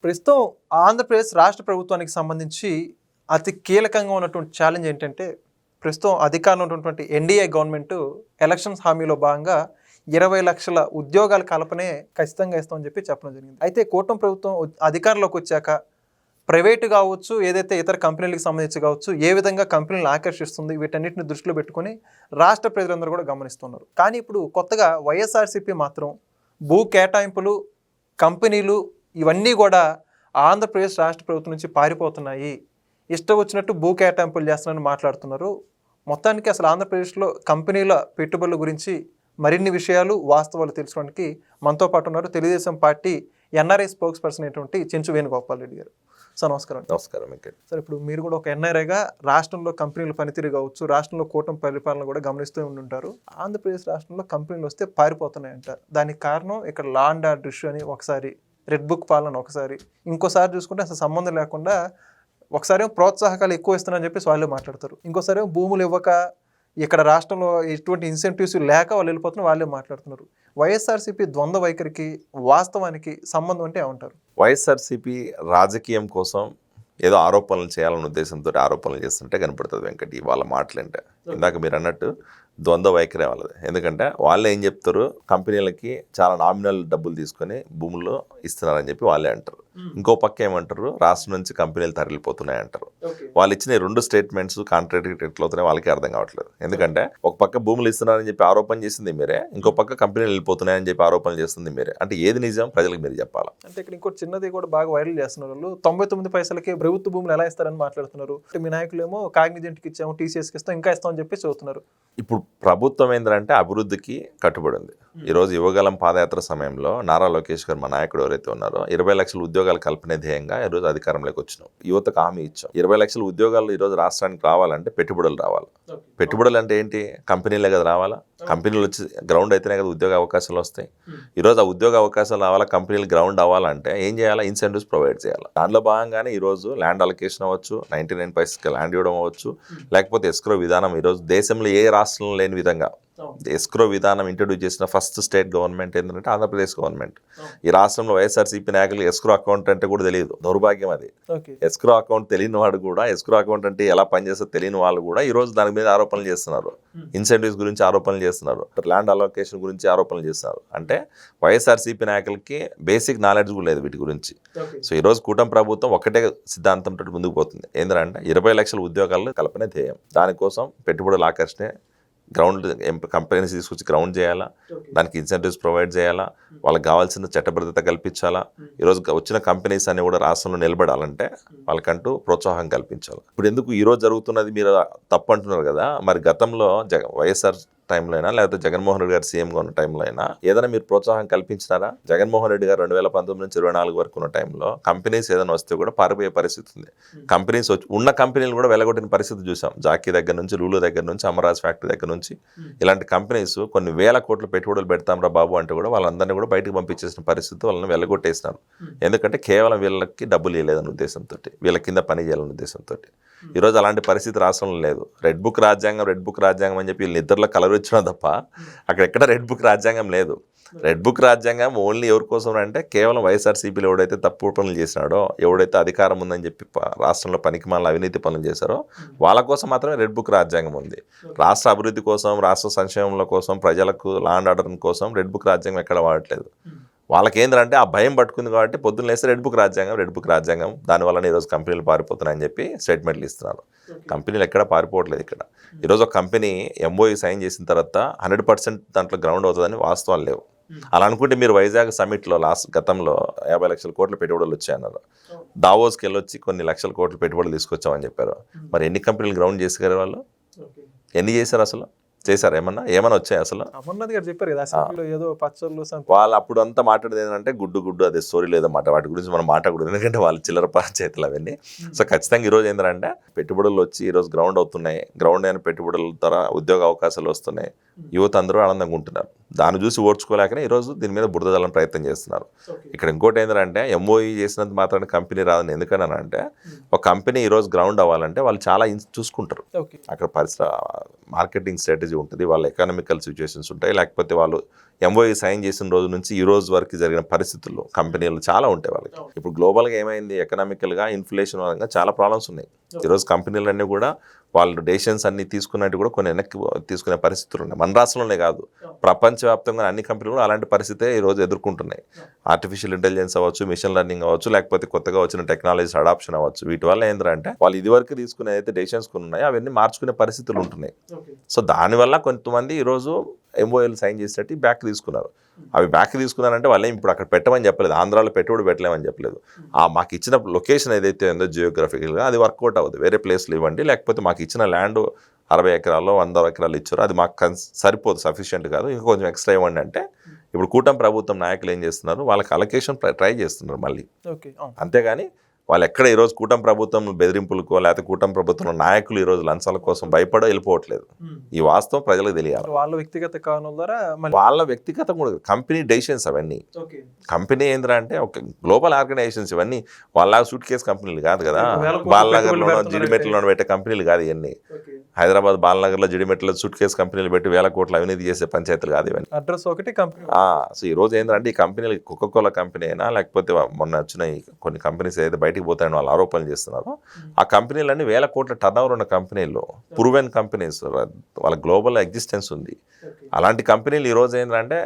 ప్రస్తుతం ఆంధ్రప్రదేశ్ రాష్ట్ర ప్రభుత్వానికి సంబంధించి అతి కీలకంగా ఉన్నటువంటి ఛాలెంజ్ ఏంటంటే, ప్రస్తుతం అధికారంలో ఉన్నటువంటి ఎన్డీఏ గవర్నమెంట్ ఎలక్షన్స్ హామీలో భాగంగా 20 లక్షల ఉద్యోగాల కల్పనే ఖచ్చితంగా ఇస్తామని చెప్పి చెప్పడం జరిగింది. అయితే కూటమి ప్రభుత్వం అధికారంలోకి వచ్చాక ప్రైవేటు కావచ్చు, ఏదైతే ఇతర కంపెనీలకు సంబంధించి కావచ్చు, ఏ విధంగా కంపెనీలను ఆకర్షిస్తుంది, వీటన్నిటిని దృష్టిలో పెట్టుకొని రాష్ట్ర ప్రజలందరూ కూడా గమనిస్తున్నారు. కానీ ఇప్పుడు కొత్తగా వైఎస్ఆర్సీపీ మాత్రం భూ కేటాయింపులు, కంపెనీలు ఇవన్నీ కూడా ఆంధ్రప్రదేశ్ రాష్ట్ర ప్రభుత్వం నుంచి పారిపోతున్నాయి, ఇష్టం వచ్చినట్టు భూ కేటాయింపులు చేస్తున్నారని మాట్లాడుతున్నారు. మొత్తానికి అసలు ఆంధ్రప్రదేశ్లో కంపెనీల పెట్టుబడుల గురించి మరిన్ని విషయాలు, వాస్తవాలు తెలుసుకోవడానికి మనతో పాటు ఉన్నారు Telugu Desam party NRI spokes person అయినటువంటి చెంచు వేణుగోపాల్ రెడ్డి గారు. సార్ నమస్కారం. నమస్కారం. సార్, ఇప్పుడు మీరు కూడా ఒక ఎన్ఆర్ఐగా రాష్ట్రంలో కంపెనీల పనితీరు కావచ్చు, రాష్ట్రంలో కూటమి పరిపాలన కూడా గమనిస్తూ ఉంటుంటారు. ఆంధ్రప్రదేశ్ రాష్ట్రంలో కంపెనీలు వస్తే పారిపోతున్నాయంటారు. దానికి కారణం ఇక్కడ లా అండ్ ఆర్డర్ ఇష్యూ అని ఒకసారి, రెడ్ బుక్ పాలన ఒకసారి, ఇంకోసారి చూసుకుంటే అసలు సంబంధం లేకుండా ఒకసారి ప్రోత్సాహకాలు ఎక్కువ ఇస్తున్నారని చెప్పి వాళ్ళే మాట్లాడతారు, ఇంకోసారి భూములు ఇవ్వక ఇక్కడ రాష్ట్రంలో ఎటువంటి ఇన్సెంటివ్స్ లేక వాళ్ళు వెళ్ళిపోతున్న వాళ్ళే మాట్లాడుతున్నారు. వైఎస్ఆర్సీపీ ద్వంద్వ వైఖరికి వాస్తవానికి సంబంధం అంటే ఏమంటారు? వైఎస్ఆర్సీపీ రాజకీయం కోసం ఏదో ఆరోపణలు చేయాలన్న ఉద్దేశంతో ఆరోపణలు చేస్తుంటే కనపడుతుంది వెంకటి వాళ్ళ మాటలంటే. ఇందాక మీరు అన్నట్టు ద్వంద్వ వైఖరి వాళ్ళది. ఎందుకంటే వాళ్ళు ఏం చెప్తారు, కంపెనీలకి చాలా నామినల్ డబ్బులు తీసుకొని భూముల్లో ఇస్తున్నారని చెప్పి వాళ్ళే అంటారు. ఇంకో పక్క ఏమంటారు, రాష్ట్రం నుంచి కంపెనీలు తరలిపోతున్నాయి అంటారు. వాళ్ళు ఇచ్చిన 2 స్టేట్మెంట్స్ కాంట్రాక్ట్ ఎట్లా అవుతున్నాయి వాళ్ళకి అర్థం కావట్లేదు. ఎందుకంటే ఒక పక్క భూములు ఇస్తున్నారని చెప్పి ఆరోపణ చేసింది మీరే, ఇంకో పక్క కంపెనీలు వెళ్ళిపోతున్నాయని చెప్పి ఆరోపణలు చేస్తుంది మీరే. అంటే ఏది నిజం ప్రజలకు మీరు చెప్పాలా? అంటే ఇక్కడ ఇంకోటి చిన్నది కూడా బాగా వైరల్ చేస్తున్నారు. వాళ్ళు 99 పైసలకి ప్రభుత్వ భూములు ఎలా ఇస్తారని మాట్లాడుతున్నారు. మీ నాయకులు ఏమో కాగ్నిజెంట్కి ఇచ్చాము, టీసీఎస్కి ఇస్తాం, ఇంకా ఇస్తామని చెప్పి చదువుతున్నారు. ఇప్పుడు ప్రభుత్వం ఏంటంటే అభివృద్ధికి కట్టుబడి ఉంది. ఈరోజు యువగలం పాదయాత్ర సమయంలో నారా లోకేష్ గారు మా నాయకుడు ఎవరైతే ఉన్నారో 20 లక్షల ఉద్యోగాలు కల్పనే ధ్యేయంగా ఈరోజు అధికారంలోకి వచ్చినాం. యువతకు హామీ ఇచ్చాం. 20 లక్షల ఉద్యోగాలు ఈరోజు రాష్ట్రానికి రావాలంటే పెట్టుబడులు రావాలి. పెట్టుబడులు అంటే ఏంటి? కంపెనీలే కదా రావాలా. కంపెనీలు వచ్చి గ్రౌండ్ అయితేనే కదా ఉద్యోగ అవకాశాలు వస్తాయి. ఈరోజు ఆ ఉద్యోగ అవకాశాలు రావాలా, కంపెనీలు గ్రౌండ్ అవ్వాలంటే ఏం చేయాలా? ఇన్సెంటివ్స్ ప్రొవైడ్ చేయాలి. దాంట్లో భాగంగానే ఈరోజు ల్యాండ్ అలొకేషన్ అవ్వచ్చు, 99 పైసలకి ల్యాండ్ ఇవ్వడం అవ్వచ్చు, లేకపోతే ఎస్క్రో విధానం ఈరోజు దేశంలో ఏ రాష్ట్రంలో లేని విధంగా ఎస్క్రో విధానం ఇంట్రడ్యూస్ చేసిన ఫస్ట్ స్టేట్ గవర్నమెంట్ ఏంటంటే ఆంధ్రప్రదేశ్ గవర్నమెంట్. ఈ రాష్ట్రంలో వైఎస్ఆర్సీపీ నాయకులు ఎస్క్రో అకౌంట్ అంటే కూడా తెలియదు. దౌర్భాగ్యం అది. ఎస్క్రో అకౌంట్ తెలియని వాడు కూడా, ఎస్క్రో అకౌంట్ అంటే ఎలా పనిచేస్తుందో తెలియని వాళ్ళు కూడా ఈ రోజు దాని మీద ఆరోపణలు చేస్తున్నారు. ఇన్సెంటివ్స్ గురించి ఆరోపణలు చేస్తున్నారు, ల్యాండ్ అలొకేషన్ గురించి ఆరోపణలు చేస్తున్నారు. అంటే వైఎస్ఆర్సీపీ నాయకులకి బేసిక్ నాలెడ్జ్ కూడా లేదు వీటి గురించి. సో ఈ రోజు కూటమి ప్రభుత్వం ఒకటే సిద్ధాంతంతో ముందుకు పోతుంది. ఏంటంటే 20 లక్షల ఉద్యోగాలు కల్పనే ధ్యేయం. దానికోసం పెట్టుబడుల ఆకర్షణే, గ్రౌండ్ కంపెనీస్ తీసుకొచ్చి గ్రౌండ్ చేయాలా, దానికి ఇన్సెంటివ్స్ ప్రొవైడ్ చేయాలా, వాళ్ళకి కావాల్సిన చట్టబద్ధత కల్పించాలా. ఈరోజు వచ్చిన కంపెనీస్ అన్ని కూడా రాష్ట్రంలో నిలబడాలంటే వాళ్ళకంటూ ప్రోత్సాహం కల్పించాలి. ఇప్పుడు ఎందుకు ఈరోజు జరుగుతున్నది మీరు తప్పు అంటున్నారు కదా, మరి గతంలో వైఎస్ఆర్ టైంలో అయినా లేకపోతే జగన్మోహన్ రెడ్డి గారు సీఎంగా ఉన్న టైంలో అయినా ఏదైనా మీరు ప్రోత్సాహం కల్పించినారా? జగన్మోహన్ రెడ్డి గారు 2019 నుంచి 24 వరకు ఉన్న టైంలో కంపెనీస్ ఏదైనా వస్తే కూడా పారిపోయే పరిస్థితి ఉంది. కంపెనీస్ ఉన్న కంపెనీలు కూడా వెలగొట్టిన పరిస్థితి చూసాం. జాకీ దగ్గర నుంచి, లూలు దగ్గర నుంచి, అమరాజ్ ఫ్యాక్టరీ దగ్గర నుంచి ఇలాంటి కంపెనీస్ కొన్ని వేల కోట్ల పెట్టుబడులు పెడతాం రా బాబు అంటే కూడా వాళ్ళందరినీ కూడా బయటకు పంపించేసిన పరిస్థితి, వాళ్ళని వెలగొట్టేసినారు. ఎందుకంటే కేవలం వీళ్ళకి డబ్బులు ఇవ్వలేదన్న ఉద్దేశంతో, వీళ్ళ కింద పని చేయాలన్న ఉద్దేశంతో. ఈరోజు అలాంటి పరిస్థితి రాష్ట్రంలో లేదు. రెడ్ బుక్ రాజ్యాంగం అని చెప్పి వీళ్ళు నిద్రలో కలవరించడం తప్ప అక్కడ ఎక్కడ రెడ్ బుక్ రాజ్యాంగం లేదు. రెడ్ బుక్ రాజ్యాంగం ఓన్లీ ఎవరి కోసం అంటే కేవలం వైఎస్ఆర్సీపీలో ఎవడైతే తప్పుడు పనులు చేసినాడో, ఎవడైతే అధికారం ఉందని చెప్పి రాష్ట్రంలో పనికిమాలిన అవినీతి పనులు చేశారో వాళ్ళ కోసం మాత్రమే రెడ్ బుక్ రాజ్యాంగం ఉంది. రాష్ట్ర అభివృద్ధి కోసం, రాష్ట్ర సంక్షేమంలో కోసం, ప్రజలకు లా అండ్ ఆర్డర్ కోసం రెడ్ బుక్ రాజ్యాంగం ఎక్కడ వాడట్లేదు. వాళ్ళకి ఏంటంటే ఆ భయం పట్టుకుంది కాబట్టి పొద్దున్న లేస్తే రెడ్ బుక్ రాజ్యాంగం దానివల్ల ఈరోజు కంపెనీలు పారిపోతున్నాయని చెప్పి స్టేట్మెంట్లు ఇస్తున్నారు. కంపెనీలు ఎక్కడ పారిపోవట్లేదు. ఇక్కడ ఈరోజు ఒక కంపెనీ ఎంఓఈ సైన్ చేసిన తర్వాత 100% దాంట్లో గ్రౌండ్ అవుతుందని వాస్తవాలు లేవు. అలా అనుకుంటే మీరు వైజాగ్ సమిట్లో గతంలో 50 లక్షల కోట్ల పెట్టుబడులు వచ్చాయన్నారు. దావోస్కి వెళ్ళొచ్చి కొన్ని లక్షల కోట్ల పెట్టుబడులు తీసుకొచ్చామని చెప్పారు. మరి ఎన్ని కంపెనీలు గ్రౌండ్ చేసారు వాళ్ళు? ఎన్ని చేశారు? అసలు చేశారు? ఏమన్నా వచ్చాయి అసలు? అమర్నాథ్ గారు చెప్పారు కదా, ఏదో పచ్చళ్ళు వాళ్ళు అప్పుడు అంతా మాట్లాడేది ఏంటంటే గుడ్డు అదే స్టోరీ లేదన్నమాట. వాటి గురించి మనం మాట్లాడకూడదు, ఎందుకంటే వాళ్ళు చిల్లర చేతులు అవన్నీ. సో ఖచ్చితంగా ఈరోజు ఏంటంటే పెట్టుబడులు వచ్చి ఈరోజు గ్రౌండ్ అవుతున్నాయి. గ్రౌండ్ అయిన పెట్టుబడుల ద్వారా ఉద్యోగ అవకాశాలు వస్తున్నాయి. యువత అందరూ ఆనందంగా ఉంటున్నారు. దాన్ని చూసి ఓడ్చుకోలేకనే ఈరోజు దీని మీద బురద జల్లని ప్రయత్నం చేస్తున్నారు. ఇక్కడ ఇంకోటి ఏంటంటే ఎంఓఈ చేసినంత మాత్రాన్ని కంపెనీ రాదని ఎందుకనంటే, ఒక కంపెనీ ఈరోజు గ్రౌండ్ అవ్వాలంటే వాళ్ళు చాలా చూసుకుంటారు. అక్కడ మార్కెటింగ్ స్ట్రాటజీ ఉంటుంది, వాళ్ళ ఎకనామికల్ సిచ్యువేషన్స్ ఉంటాయి, లేకపోతే వాళ్ళు ఎంఓఈ సైన్ చేసిన రోజు నుంచి ఈ రోజు వరకు జరిగిన పరిస్థితుల్లో కంపెనీలు చాలా ఉంటాయి వాళ్ళకి. ఇప్పుడు గ్లోబల్గా ఏమైంది, ఎకనామికల్గా ఇన్ఫ్లేషన్ వల్ల చాలా ప్రాబ్లమ్స్ ఉన్నాయి. ఈరోజు కంపెనీలన్నీ కూడా వాళ్ళు డెసిషన్స్ అన్ని తీసుకున్నట్టు కూడా కొన్ని వెనక్కి తీసుకునే పరిస్థితులు ఉన్నాయి. మన రాష్ట్రంలోనే కాదు, ప్రపంచవ్యాప్తంగా అన్ని కంపెనీలు కూడా అలాంటి పరిస్థితే ఈరోజు ఎదుర్కొంటున్నాయి. ఆర్టిఫిషియల్ ఇంటెలిజెన్స్ అవ్వచ్చు, మిషన్ లెర్నింగ్ అవ్వచ్చు, లేకపోతే కొత్తగా వచ్చిన టెక్నాలజీస్ అడాప్షన్ అవ్వచ్చు. వీటి వల్ల ఏంటంటే వాళ్ళు ఇదివరకు తీసుకునే అయితే డెసిషన్స్ కొన్ని ఉన్నాయో అవన్నీ మార్చుకునే పరిస్థితులు ఉంటున్నాయి. సో దానివల్ల కొంతమంది ఈరోజు ఎంఓఏలు సైన్ చేసినట్టు బ్యాక్ తీసుకున్నారు. అవి బ్యాక్ తీసుకున్నారంటే వాళ్ళేం ఇప్పుడు అక్కడ పెట్టమని చెప్పలేదు, ఆంధ్రాలో పెట్టుబడి పెట్టలేమని చెప్పలేదు. మాకు ఇచ్చిన లొకేషన్ ఏదైతే ఉందో జియోగ్రఫికల్గా అది వర్కౌట్ అవ్వదు, వేరే ప్లేస్లో ఇవ్వండి, లేకపోతే మాకు ఇచ్చిన ల్యాండ్ 60 ఎకరాల్లో 100 ఎకరాలు ఇచ్చారు, అది మాకు సరిపోదు, సఫిషియెంట్ కాదు, ఇంకా కొంచెం ఎక్స్ట్రా ఇవ్వండి అంటే ఇప్పుడు కూటమి ప్రభుత్వం నాయకులు ఏం చేస్తున్నారు, వాళ్ళకి అలొకేషన్ ట్రై చేస్తున్నారు మళ్ళీ. అంతేగాని వాళ్ళు ఎక్కడ ఈరోజు కూటమి ప్రభుత్వం బెదిరింపులకో లేకపోతే కూటమి ప్రభుత్వంలో నాయకులు ఈరోజు లంచాల కోసం భయపడో వెళ్ళిపోవట్లేదు. ఈ వాస్తవం ప్రజలకు తెలియాలి. వాళ్ళ వ్యక్తిగత కారణాల ద్వారా వాళ్ళ వ్యక్తిగత కూడా కంపెనీ డెసిషన్స్ అవన్నీ. కంపెనీ ఏంద్రా అంటే ఒక గ్లోబల్ ఆర్గనైజేషన్స్ ఇవన్నీ వాళ్ళ సూట్ కేసు కంపెనీలు కాదు కదా. బాలనగర్లోనో జిడిమెట్లలోనో పెట్టే కంపెనీలు కాదు ఇవన్నీ. హైదరాబాద్ బాలనగర్లో జిడిమెట్లో సూట్ కేసు కంపెనీలు పెట్టి 1000 కోట్ల అవినీతి చేసే పంచాయతీలు కాదు ఇవన్నీ. అడ్రస్ ఒకటి కంపెనీ. సో ఈ రోజు ఏంటంటే ఈ కంపెనీలు కోకోకోలా కంపెనీ అయినా లేకపోతే మొన్న వచ్చిన కొన్ని కంపెనీస్ ఏదైతే బయటికి పోతాయని వాళ్ళు ఆరోపణలు చేస్తున్నారు, ఆ కంపెనీలన్నీ 1000 కోట్ల టర్న్ ఓవర్ ఉన్న కంపెనీలు, ప్రూవెన్ కంపెనీస్, వాళ్ళ గ్లోబల్ ఎగ్జిస్టెన్స్ ఉంది. అలాంటి కంపెనీలు ఈరోజు ఏంటంటే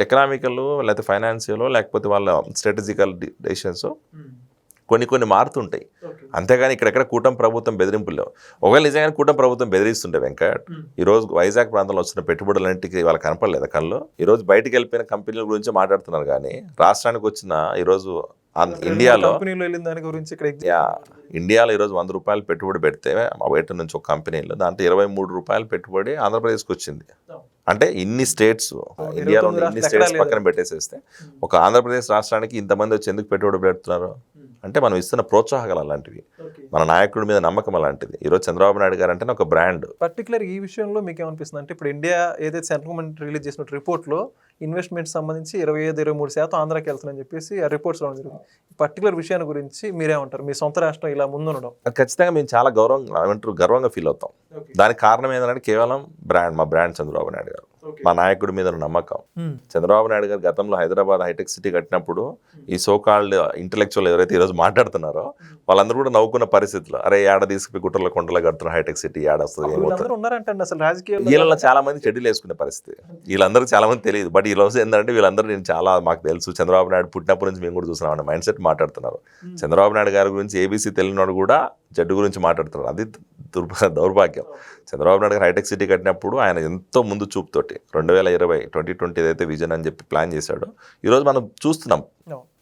ఎకనామికల్ లేకపోతే ఫైనాన్షియల్ లేకపోతే వాళ్ళ స్ట్రాటజికల్ డెసిషన్స్ కొన్ని మారుతుంటాయి. అంతేగాని ఇక్కడెక్కడ కూటమి ప్రభుత్వం బెదిరింపులు లేవు. ఒకవేళ నిజంగానే కూటమి ప్రభుత్వం బెదిరిస్తుండే వెంకట్, ఈరోజు వైజాగ్ ప్రాంతంలో వచ్చిన పెట్టుబడులంటికి వాళ్ళకి కనపడలేదు కళ్ళు. ఈరోజు బయటికి వెళ్ళిపోయిన కంపెనీల గురించి మాట్లాడుతున్నారు, కానీ రాష్ట్రానికి వచ్చిన ఈరోజు ఇండియాలో ఈరోజు 100 రూపాయలు పెట్టుబడి పెడితే మా బయట నుంచి ఒక కంపెనీలో దాంట్లో 23 రూపాయలు పెట్టుబడి ఆంధ్రప్రదేశ్కి వచ్చింది. అంటే ఇన్ని స్టేట్స్, ఇండియాలో ఇన్ని స్టేట్స్ పక్కన పెట్టేసేస్తే ఒక ఆంధ్రప్రదేశ్ రాష్ట్రానికి ఇంతమంది వచ్చి ఎందుకు పెట్టుబడి పెడుతున్నారు అంటే మనం ఇస్తున్న ప్రోత్సాహకాలు అలాంటివి, మన నాయకుడి మీద నమ్మకం అలాంటిది. ఈరోజు చంద్రబాబు నాయుడు గారు అంటే ఒక బ్రాండ్. పర్టికులర్ ఈ విషయంలో మీకు ఏమనిపిస్తుంది అంటే ఇప్పుడు ఇండియా ఏదైతే సెంట్రల్ గవర్నమెంట్ రిలీజ్ చేసిన రిపోర్ట్లో ఇన్వెస్ట్మెంట్ సంబంధించి 25-23% ఆంధ్రాకి వెళ్తుందని చెప్పేసి ఆ రిపోర్ట్స్ రావడం జరిగింది. పర్టికులర్ విషయాన్ని గురించి మీరేమంటారు? మీ సొంత రాష్ట్రం ఇలా ముందుండడం ఖచ్చితంగా మేము చాలా గర్వంగా ఫీల్ అవుతాం. దానికి కారణం ఏంటంటే కేవలం మా బ్రాండ్ చంద్రబాబు నాయుడు గారు, మా నాయకుడి మీద నమ్మకం. చంద్రబాబు నాయుడు గారు గతంలో హైదరాబాద్ హైటెక్ సిటీ కట్టినప్పుడు ఈ సోకాల్డ్ ఇంటెలెక్చువల్ ఎవరైతే ఈరోజు మాట్లాడుతున్నారో వాళ్ళందరూ కూడా నవ్వుకున్న పరిస్థితులు, అరే ఏడ తీసుకుపోయి గుట్టల కొండలో కడుతున్న హైటెక్ సిటీ ఏడొస్తుంది, వీళ్ళలో చాలా మంది చెడ్డీలు వేసుకునే పరిస్థితి. వీళ్ళందరూ చాలా మంది తెలియదు. బట్ ఈ రోజు ఏంటంటే వీళ్ళందరూ నేను చాలా మాకు తెలుసు, చంద్రబాబు నాయుడు పుట్టినప్పటి నుంచి మేము కూడా చూస్తున్నాం అనే మైండ్ సెట్ మాట్లాడుతున్నారు. చంద్రబాబు నాయుడు గారి గురించి ఏబీసీ తెలియనాడు కూడా జడ్డు గురించి మాట్లాడుతున్నారు. అది దౌర్భాగ్యం. చంద్రబాబు నాయుడు గారు హైటెక్ సిటీ కట్టినప్పుడు ఆయన ఎంతో ముందు చూపుతోటి 2020 ఏదైతే విజన్ అని చెప్పి ప్లాన్ చేశాడో ఈరోజు మనం చూస్తున్నాం.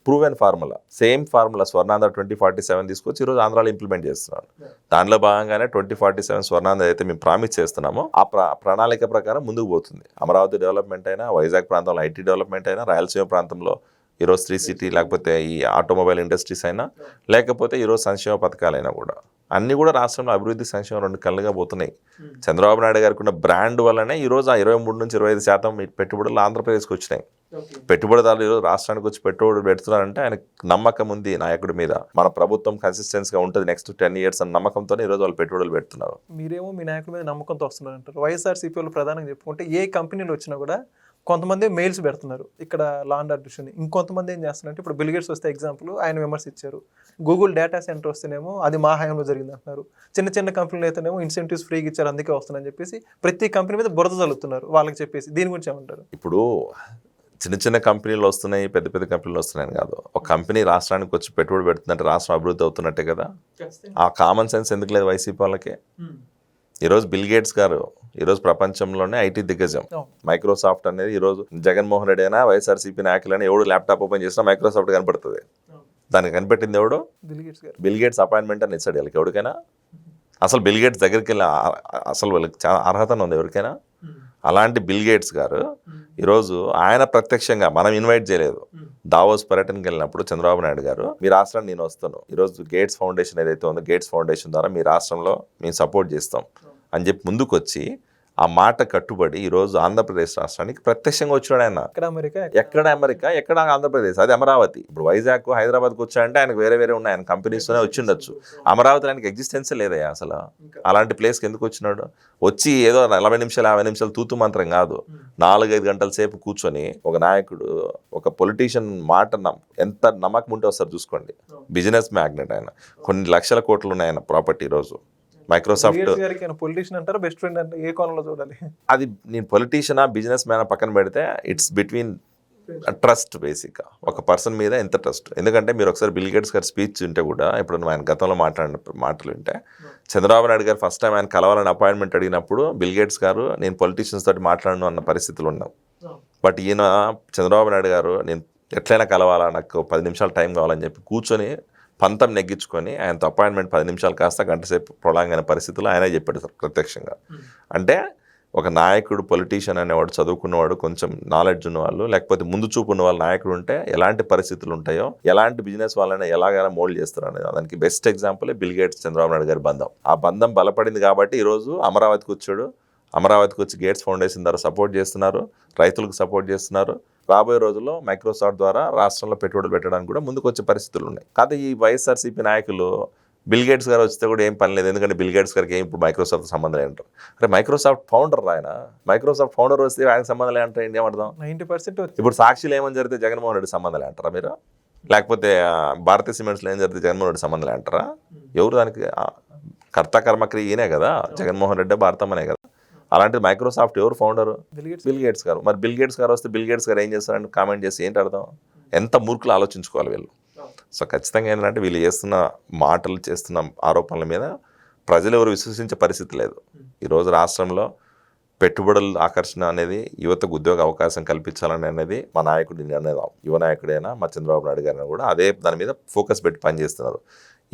Proven formula, same formula Swarnandhra 2047 తీసుకొచ్చి ఈరోజు ఆంధ్రాలో ఇంప్లిమెంట్ చేస్తున్నారు. దాంట్లో భాగంగానే 2047 స్వర్ణాంధ్ర అయితే మేము ప్రామిస్ చేస్తున్నామో ఆ ప్రణాళిక ప్రకారం ముందుకు పోతుంది. అమరావతి డెవలప్మెంట్ అయినా, వైజాగ్ ప్రాంతంలో ఐటీ డెవలప్మెంట్ అయినా, రాయలసీమ ప్రాంతంలో ఈరోజు 3 సిటీ లేకపోతే ఈ ఆటోమొబైల్ ఇండస్ట్రీస్ అయినా, లేకపోతే ఈరోజు సంక్షేమ పథకాలైనా కూడా అన్నీ కూడా రాష్ట్రంలో అభివృద్ధి సంక్షేమం 2 కళ్ళుగా పోతున్నాయి. చంద్రబాబు నాయుడు గారికి ఉన్న బ్రాండ్ వల్లనే ఈరోజు ఆ 23-25% పెట్టుబడులు ఆంధ్రప్రదేశ్కి వచ్చినాయి. పెట్టుబడిదారులు ఈరోజు రాష్ట్రానికి వచ్చి పెట్టుబడులు పెడుతున్నారంటే ఆయనకు నమ్మకం ఉంది నాయకుడి మీద. మన ప్రభుత్వం కన్సిస్టెన్సీగా ఉంటుంది నెక్స్ట్ 10 years అన్న నమ్మకంతో ఈరోజు వాళ్ళు పెట్టుబడులు పెడుతున్నారు. మీరేమో మీ నాయకుడి మీద నమ్మకంతో వస్తున్నారు అంటారు. వైఎస్ఆర్సీపీ వాళ్ళు ప్రధానంగా చెప్పుకుంటే ఏ కంపెనీలు వచ్చినా కూడా కొంతమంది మెయిల్స్ పెడుతున్నారు ఇక్కడ లాండ్ ఆర్డర్స్. ఇంకొంతమంది ఏం చేస్తున్నారంటే ఇప్పుడు బిల్ గేట్స్ వస్తే ఎగ్జాంపుల్ ఆయన విమర్శించారు. గూగుల్ డేటా సెంటర్ వస్తేనేమో అది మా హయాంలో జరిగింది అంటున్నారు. చిన్న కంపెనీలు అయితేనేమో ఇన్సెంటివ్స్ ఫ్రీగా ఇచ్చారు అందుకే వస్తుందని చెప్పేసి ప్రతి కంపెనీ మీద బురద చల్లుతున్నారు వాళ్ళకి చెప్పేసి. దీని గురించి ఏమంటారు? ఇప్పుడు చిన్న కంపెనీలు వస్తున్నాయి, పెద్ద కంపెనీలు వస్తున్నాయని కాదు. ఒక కంపెనీ రాష్ట్రానికి వచ్చి పెట్టుబడి పెడుతుందంటే రాష్ట్రం అభివృద్ధి అవుతున్నట్టే కదా. ఆ కామన్ సెన్స్ ఎందుకు లేదు వైసీపీ వాళ్ళకి? ఈరోజు బిల్ గేట్స్ గారు ఈరోజు ప్రపంచంలోనే ఐటీ దిగ్గజం. మైక్రోసాఫ్ట్ అనేది ఈరోజు జగన్మోహన్ రెడ్డి అయినా వైఎస్ఆర్సీపీ నాయకులైనా ఎవడు ల్యాప్టాప్ ఓపెన్ చేసినా మైక్రోసాఫ్ట్ కనపడుతుంది. దానికి కనిపెట్టింది ఎవడు? బిల్ గేట్స్ అపాయింట్మెంట్ అని ఇచ్చాడు వీళ్ళకి ఎవరికైనా? అసలు బిల్ గేట్స్ దగ్గరికి వెళ్ళి అసలు వాళ్ళకి చాలా అర్హత ఉంది ఎవరికైనా? అలాంటి బిల్ గేట్స్ గారు ఈరోజు ఆయన ప్రత్యక్షంగా మనం ఇన్వైట్ చేయలేదు. దావోస్ పర్యటనకి వెళ్ళినప్పుడు చంద్రబాబు నాయుడు గారు మీ రాష్ట్రాన్ని నేను వస్తాను, ఈరోజు గేట్స్ ఫౌండేషన్ ఏదైతే ఉందో గేట్స్ ఫౌండేషన్ ద్వారా మీ రాష్ట్రంలో మేము సపోర్ట్ చేస్తాం అని చెప్పి ముందుకు వచ్చి ఆ మాట కట్టుబడి ఈరోజు ఆంధ్రప్రదేశ్ రాష్ట్రానికి ప్రత్యక్షంగా వచ్చాడు ఆయన. ఇక్కడ అమెరికా ఎక్కడ అమెరికా, ఎక్కడ ఆంధ్రప్రదేశ్, అది అమరావతి. ఇప్పుడు వైజాగ్ హైదరాబాద్కి వచ్చాడంటే ఆయనకు వేరే వేరే ఉన్నాయి, ఆయన కంపెనీస్తోనే వచ్చిండొచ్చు. అమరావతి ఆయనకి ఎగ్జిస్టెన్సే లేదయ్యా అసలు. అలాంటి ప్లేస్కి ఎందుకు వచ్చినాడు? వచ్చి ఏదో 40 నిమిషాలు 50 నిమిషాలు తూతు మంత్రం కాదు, 4-5 గంటల సేపు కూర్చొని ఒక నాయకుడు, ఒక పొలిటీషియన్ మాట ఎంత నమ్మకం ఉంటే వస్తారు చూసుకోండి. బిజినెస్ మ్యాగ్నెట్ ఆయన, కొన్ని లక్షల కోట్లు ఉన్నాయి ఆయన ప్రాపర్టీ. ఈరోజు మైక్రోసాఫ్ట్ పొలిటీషియన్ అంటారా బెస్ట్ ఫ్రెండ్ అంటే ఏ కోణంలో చూడాలి? అది నేను పొలిటీషియనా బిజినెస్ మ్యాన్ పక్కన పెడితే ఇట్స్ బిట్వీన్ ట్రస్ట్. బేసిక్గా ఒక పర్సన్ మీద ఎంత ట్రస్ట్. ఎందుకంటే మీరు ఒకసారి బిల్ గేట్స్ గారి స్పీచ్ వింటే కూడా, ఇప్పుడు ఆయన గతంలో మాట్లాడిన మాటలు వింటే, చంద్రబాబు నాయుడు గారు ఫస్ట్ టైం ఆయన కలవాలని అపాయింట్మెంట్ అడిగినప్పుడు బిల్ గేట్స్ గారు నేను పొలిటీషియన్స్ తోటి మాట్లాడను అన్న పరిస్థితులు ఉన్నాం. బట్ ఈయన చంద్రబాబు నాయుడు గారు నేను ఎట్లయినా కలవాలా, నాకు 10 నిమిషాలు టైం కావాలని చెప్పి కూర్చొని పంతం నెగ్గించుకొని ఆయనతో అపాయింట్మెంట్ 10 నిమిషాలు కాస్త గంట సేపు ప్రొలాంగ్ అయిన పరిస్థితుల్లో ఆయనే చెప్పాడు సార్ ప్రత్యక్షంగా. అంటే ఒక నాయకుడు, పొలిటీషియన్ అనేవాడు, చదువుకున్నవాడు, కొంచెం నాలెడ్జ్ ఉన్నవాళ్ళు, లేకపోతే ముందు చూపు ఉన్న వాళ్ళు నాయకుడు ఉంటే ఎలాంటి పరిస్థితులు ఉంటాయో, ఎలాంటి బిజినెస్ వాళ్ళైనా ఎలాగైనా మోల్డ్ చేస్తారు అనేది దానికి best example bill gates Chandrababu Naidu గారి బంధం. ఆ బంధం బలపడింది కాబట్టి ఈరోజు అమరావతికి వచ్చాడు. అమరావతికి వచ్చి గేట్స్ ఫౌండేషన్ ద్వారా సపోర్ట్ చేస్తున్నారు, రైతులకు సపోర్ట్ చేస్తున్నారు. రాబోయే రోజుల్లో మైక్రోసాఫ్ట్ ద్వారా రాష్ట్రంలో పెట్టుబడులు పెట్టడానికి కూడా ముందుకు వచ్చే పరిస్థితులు ఉన్నాయి. కాదు ఈ వైఎస్ఆర్సీపీ నాయకులు బిల్ గేట్స్ గారు వస్తే కూడా ఏం పని లేదు, ఎందుకంటే బిల్ గేట్స్ గారికి ఏం ఇప్పుడు మైక్రోసాఫ్ట్ సంబంధం లేదంటారు. అరే మైక్రోసాఫ్ట్ ఫౌండర్ ఆయన, మైక్రోసాఫ్ట్ ఫౌండర్ వస్తే ఆయనకు సంబంధం లేదంటారు. ఏంటి ఏమర్థం? 90% ఇప్పుడు సాక్షిలో ఏమని జరిగితే జగన్మోహన్ రెడ్డి సంబంధం లేదంటారా మీరు? లేకపోతే భారతీయ సిమెంట్స్లో ఏం జరిగితే జగన్మోహన్ రెడ్డి సంబంధం లేదంటారా? ఎవరు దానికి కర్త కర్మక్రియ ఈయనే కదా, జగన్మోహన్ రెడ్డి భారతమ్మనే కదా. అలాంటిది మైక్రోసాఫ్ట్ ఎవరు ఫౌండరు? బిల్ గేట్స్ గారు. మరి బిల్ గేట్స్ గారు వస్తే బిల్ గేట్స్ గారు ఏం చేస్తారంటే కామెంట్ చేసి ఏంటి అర్థం? ఎంత మూర్ఖులు ఆలోచించుకోవాలి వీళ్ళు. సో ఖచ్చితంగా ఏంటంటే వీళ్ళు చేస్తున్న మాటలు, చేస్తున్న ఆరోపణల మీద ప్రజలు ఎవరు విశ్వసించే పరిస్థితి లేదు. ఈరోజు రాష్ట్రంలో పెట్టుబడుల ఆకర్షణ అనేది, యువతకు ఉద్యోగ అవకాశం కల్పించాలని అనేది మా నాయకుడి నిర్ణయం. యువ నాయకుడైనా మా చంద్రబాబు నాయుడు గారిని కూడా అదే దాని మీద ఫోకస్ పెట్టి పనిచేస్తున్నారు.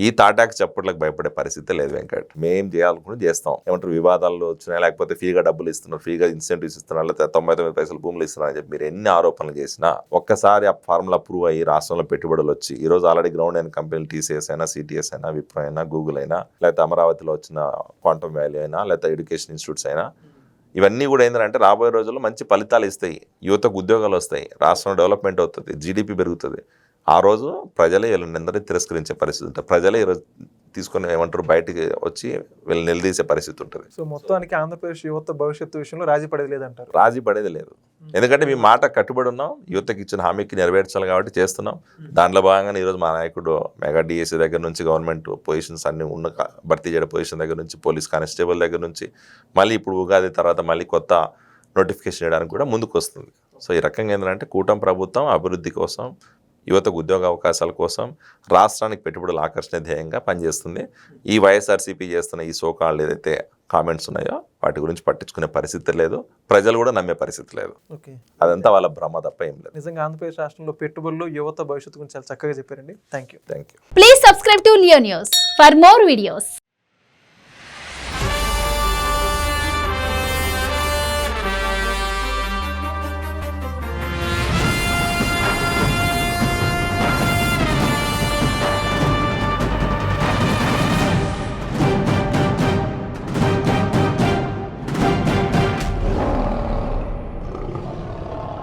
ఈ తాటాకు చప్పట్లకు భయపడే పరిస్థితి లేదు వెంకట్. మేము చేయాలనుకుంటే చేస్తాం. ఏమంటారు, వివాదాలు వచ్చినాయి, లేకపోతే ఫ్రీగా డబ్బులు ఇస్తున్నారు, ఫ్రీగా ఇన్సెంటివ్స్ ఇస్తున్నారు, లేకపోతే 99 పైసలు భూములు ఇస్తున్నారు అని చెప్పి మీరు ఎన్ని ఆరోపణలు చేసినా ఒక్కసారి ఆ ఫార్ములా అప్రూవ్ అయ్యి రాష్ట్రంలో పెట్టుబడులు వచ్చి ఈరోజు ఆల్రెడీ గ్రౌండ్ అయిన కంపెనీలు టీసీఎస్ అయినా, సిటీఎస్ అయినా, విప్రో అయినా, గూగుల్ అయినా, లేకపోతే అమరావతిలో వచ్చిన క్వాంటమ్ వ్యాలీ అయినా, లేకపోతే ఎడ్యుకేషన్ ఇన్స్టిట్యూట్స్ అయినా, ఇవన్నీ కూడా ఏంటంటే రాబోయే రోజుల్లో మంచి ఫలితాలు ఇస్తాయి, యువతకు ఉద్యోగాలు వస్తాయి, రాష్ట్రంలో డెవలప్మెంట్ అవుతుంది, జీడిపి పెరుగుతుంది. ఆ రోజు ప్రజలే వీళ్ళందరినీ తిరస్కరించే పరిస్థితి ఉంటుంది. ప్రజలే ఈరోజు తీసుకొని ఏమంటారు బయటికి వచ్చి వీళ్ళు నిలదీసే పరిస్థితి ఉంటుంది. సో మొత్తానికి ఆంధ్రప్రదేశ్ యువత భవిష్యత్తు విషయంలో రాజీ పడేది లేదంటారు? రాజీ పడేది లేదు. ఎందుకంటే మీ మాట కట్టుబడి ఉన్నాం, యువతకి ఇచ్చిన హామీకి నెరవేర్చాలి కాబట్టి చేస్తున్నాం. దాంట్లో భాగంగానే ఈరోజు మా నాయకుడు మెగా డిఎస్సీ దగ్గర నుంచి గవర్నమెంట్ పొజిషన్స్ అన్ని ఉన్న భర్తీ చేయడం పొజిషన్ దగ్గర నుంచి, పోలీస్ కానిస్టేబుల్ దగ్గర నుంచి, మళ్ళీ ఇప్పుడు ఉగాది తర్వాత మళ్ళీ కొత్త నోటిఫికేషన్ చేయడానికి కూడా ముందుకు వస్తుంది. సో ఈ రకంగా ఏంటంటే కూటమి ప్రభుత్వం అభివృద్ధి కోసం, యువతకు ఉద్యోగ అవకాశాల కోసం, రాష్ట్రానికి పెట్టుబడుల ఆకర్షణ ధ్యేయంగా పనిచేస్తుంది. ఈ వైఎస్ఆర్సీపీ చేస్తున్న ఈ సోకాళ్ళు ఏదైతే కామెంట్స్ ఉన్నాయో వాటి గురించి పట్టించుకునే పరిస్థితి లేదు, ప్రజలు కూడా నమ్మే పరిస్థితి లేదు. అదంతా వాళ్ళ భ్రమ తప్ప ఏం లేదు. నిజంగా ఆంధ్రప్రదేశ్ రాష్ట్రంలో పెట్టుబడులు, యువత భవిష్యత్తు గురించి చాలా చక్కగా చెప్పారండి. Thank you. Thank you. Please subscribe to Leo news for more videos.